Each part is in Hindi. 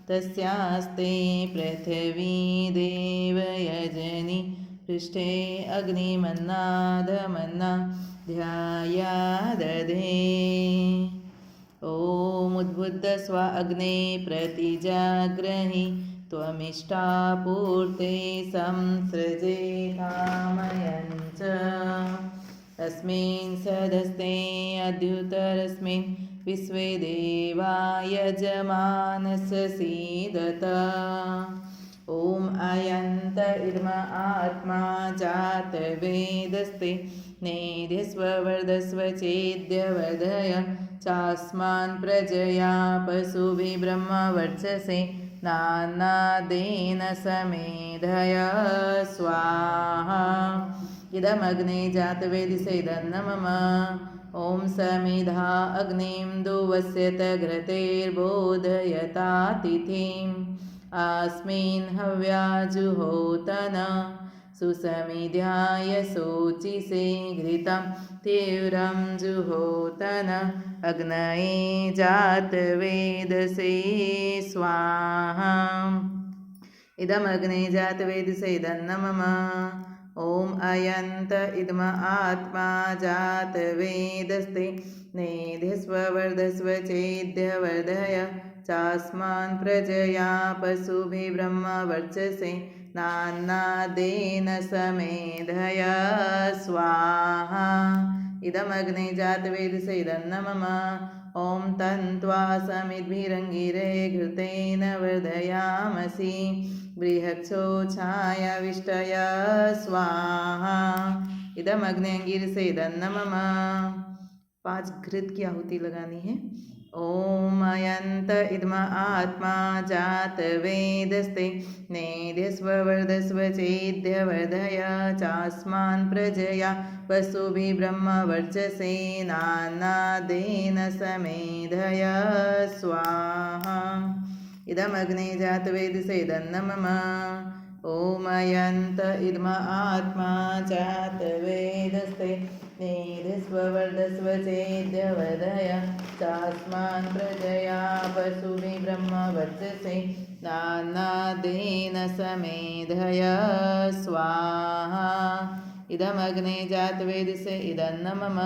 तस्यास्ते पृथिवी देवयजनि पृष्ठे अग्निमन्नादमन्ना ध्यायादधे। ॐ उद्बुद्ध स्व अग्ने प्रतिजाग्रहि त्वमिष्टापूर्ते संसृजे कामयञ्च। अस्मिन् सदस्ते अद्युतरस्मिन् विश्वे देवा यजमानस्य सीदत। ॐ अयन्त इद्म आत्मा जातवेदस्ते नेध्यस्व वर्धस्व चेद्यवर्धय चास्मान् प्रजया पशुभिः ब्रह्मवर्चसे नानादेन समेधय स्वाहा। इदमग्ने जातवेदिसेदन्न मम। ॐ समिधा अग्निं दुवस्यत घृतेर्बोधयतातिथिम् अस्मिन् हव्याजुहोतन सुसमिध्याय शोचिसे घृतं तीव्रं जुहोतन अग्नये जातवेदसे स्वाहा। इदमग्ने जातवेदसेदन्न मम। ॐ अयन्त इद्म आत्मा जातवेदस्ते नेध्यस्व वर्धस्व चेद्यवर्धय चास्मान् प्रजया पशुभिः ब्रह्मवर्चसे नानादेन समेधय स्वाहा। इदमग्ने जातवेदसेदन्न मम। ॐ तन्त्वा समिद्भिरङ्गिरे घृतेन वर्धयामसि बृहत्सोच्छायाविष्टय स्वाहा। इदमग्ने अंगिरसेदन्न मम। 5 घृत की आहुति लगानी है। ॐ अयन्त इद्म आत्मा जातवेदस्ते नेध्यस्व वर्धस्व चेद्यवर्धय चास्मान् प्रजया पशुभिः ब्रह्मवर्चसे नानादेन समेधय स्वाहा। इदमग्ने जातवेदसेदन्न मम। ॐ अयन्त इद्म आत्मा जातवेदस्ते नेध्यस्व वर्धस्व चेद्यवर्धय चास्मान् प्रजया पशुभिः ब्रह्मवर्चसे नानादेन समेधय स्वाहा। इदमग्ने जातवेदसेदन्न मम।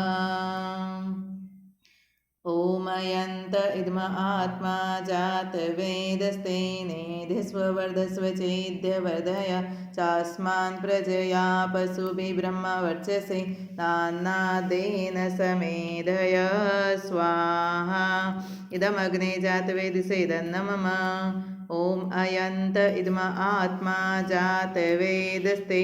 ॐ अयन्त इद्म आत्मा जातवेदस्ते नेध्यस्व वर्धस्व चेद्यवर्धय चास्मान् प्रजया पशुभिः ब्रह्मवर्चसे नानादेन समेधय स्वाहा। इदमग्ने जातवेदसेदन्न मम। ॐ अयन्त इद्म आत्मा जातवेदस्ते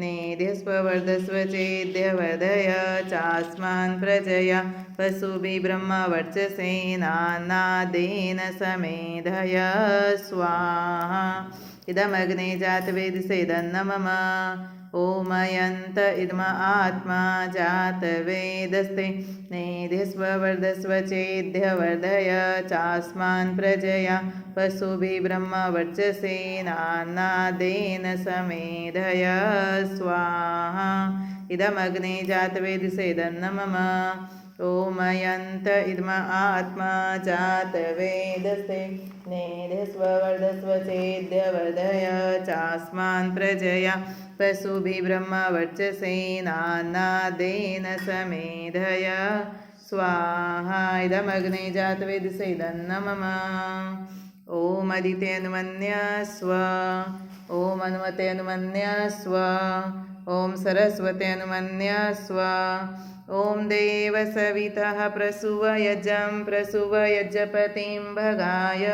नेध्यस्व वर्धस्व चेद्यवर्धय चास्मान् प्रजया पशुभिः ब्रह्मवर्चसे नानादेन समेधय स्वाहा। इदमग्ने जातवेदसेदन्न मम। ॐ अयन्त इद्म आत्मा जातवेदस्ते नेध्यस्व वर्धस्व चेद्यवर्धय चास्मान् प्रजया पशुभिः ब्रह्मवर्चसे नानादेन समेधय स्वाहा। इदमग्ने जातवेदसेदन्न मम। ॐ अयन्त इद्म आत्मा जातवेदस्ते नेध्यस्व वर्धस्व चेद्यवर्धय चास्मान् प्रजया पशुभिः ब्रह्मवर्चसे नानादेन समेधय स्वाहा। इदमग्ने जातवेदसेदन्न मम। ॐ अदिते अनुमन्यस्व। ॐ अनुमते अनुमन्यस्व। ॐ सरस्वते अनुमन्यस्व। ॐ देवसवितः प्रसुवयजं प्रसुवयजपतिं भगाय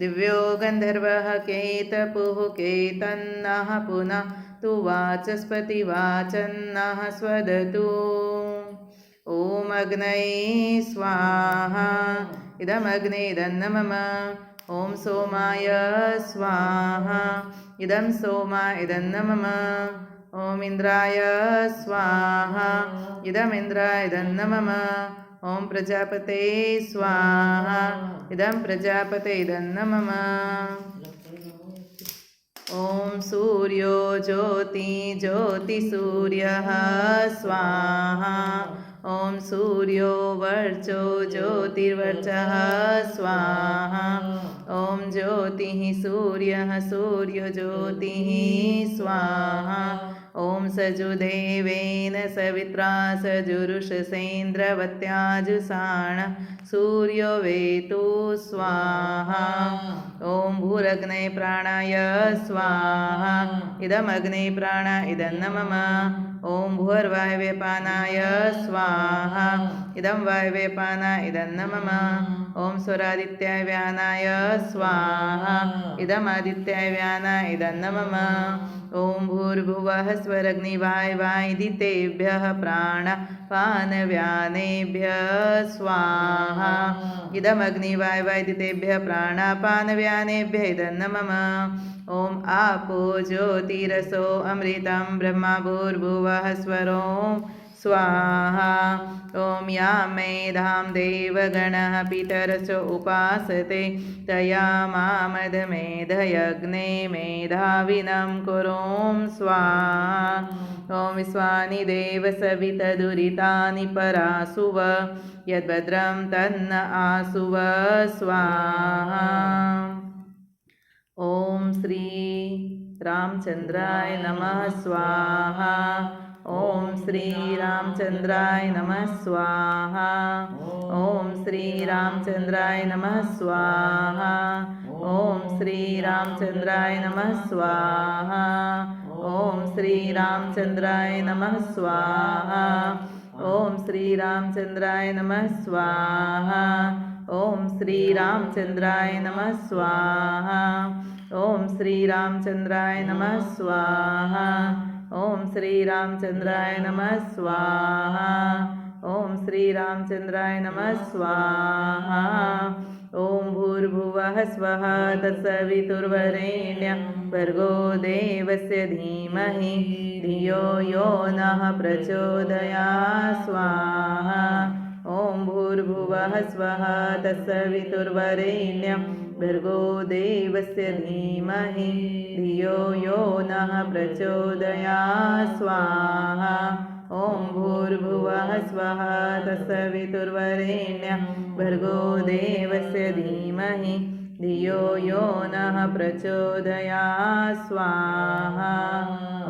दिव्यो गन्धर्वः केतपुः केतन्नः पुनः तु वाचस्पतिवाचन्नः स्वदतु। ॐ अग्नये स्वाहा। इदमग्नेदन्न मम। ॐ सोमाय स्वाहा। इदं सोमा इदन्न मम। ॐ इन्द्राय स्वाहा। इदमिन्द्रायदन्न मम। ॐ प्रजापते स्वाहा। इदं प्रजापतेदन्न मम। ॐ सूर्यो ज्योति ज्योतिसूर्यः स्वाहा। ॐ सूर्यो वर्चो ज्योतिर्वर्चः स्वाहा। ॐ ज्योतिः सूर्यः सूर्यज्योतिः स्वाहा ॐ सजुदेवेन सवित्रा सजुरुषसेन्द्रवत्याजुषाण सूर्यो वेतु स्वाहा ॐ भूरग्ने प्राणाय स्वाहा इदमग्ने प्राण इदन्न मम ॐ भूर्वायव्यपानाय स्वाहा इदं वायव्यपान इदन्न मम ॐ स्वरादित्याय व्यानाय स्वाहा इदमादित्याय व्यान इदन्न मम ॐ भूर्भुवः स्वरग्निवायवायदितेभ्यः प्राणपानव्यानेभ्यः स्वाहा इदमग्निवायवायदितेभ्यः प्राणापानव्यानेभ्यः इदन्न मम ॐ आपो ज्योतिरसो अमृतं ब्रह्मा भूर्भुवः स्वरो स्वाहा ॐ या मेधां देवगणः पितरसो उपासते तया मामदमेधयज्ञे मेधाविनं कुरुं स्वाहा ॐ विश्वानि देवसवितदुरितानि परासुव यद्भद्रं तन्न आसुव स्वाहा ॐ श्री रामचन्द्राय नमः स्वाहा ॐ श्री रामचन्द्राय नमः स्वाहा ॐ श्री रामचन्द्राय नमः स्वाहा ॐ श्री रामचन्द्राय नमः स्वाहा ॐ श्री रामचन्द्राय नमः स्वाहा ॐ श्री रामचन्द्राय नमः स्वाहा ॐ श्री रामचन्द्राय नमः स्वाहा ॐ श्री रामचन्द्राय नमः स्वाहा ॐ श्री रामचन्द्राय नमः स्वाहा ॐ श्री रामचन्द्राय नमः स्वाहा ॐ भूर्भुवः स्वः तत्सवितुर्वरेण्यं भर्गो देवस्य धीमहि धियो यो नः प्रचोदयात् स्वाहा ॐ भूर्भुवः स्वः तत्सवितुर्वरेण्यं भर्गो देवस्य धीमहि धियो यो नः प्रचोदयात् स्वाहा ॐ भूर्भुवः स्वः तत्सवितुर्वरेण्यं भर्गो देवस्य धीमहि धियो यो नः प्रचोदयात् स्वाहा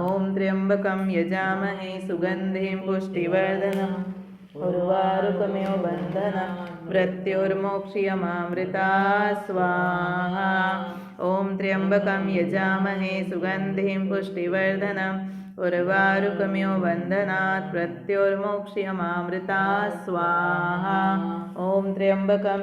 ॐ त्र्यम्बकं यजामहे सुगन्धिं पुष्टिवर्धनम् उर्वारुकमिव बन्धनं मृत्युर्मोक्ष्यमामृतात् स्वाहा ॐ त्र्यम्बकं यजामहे सुगन्धिं पुष्टिवर्धनम् उर्वारुकमिव बन्धनात् मृत्युर्मोक्ष्यमामृतात् स्वाहा ॐ त्र्यम्बकं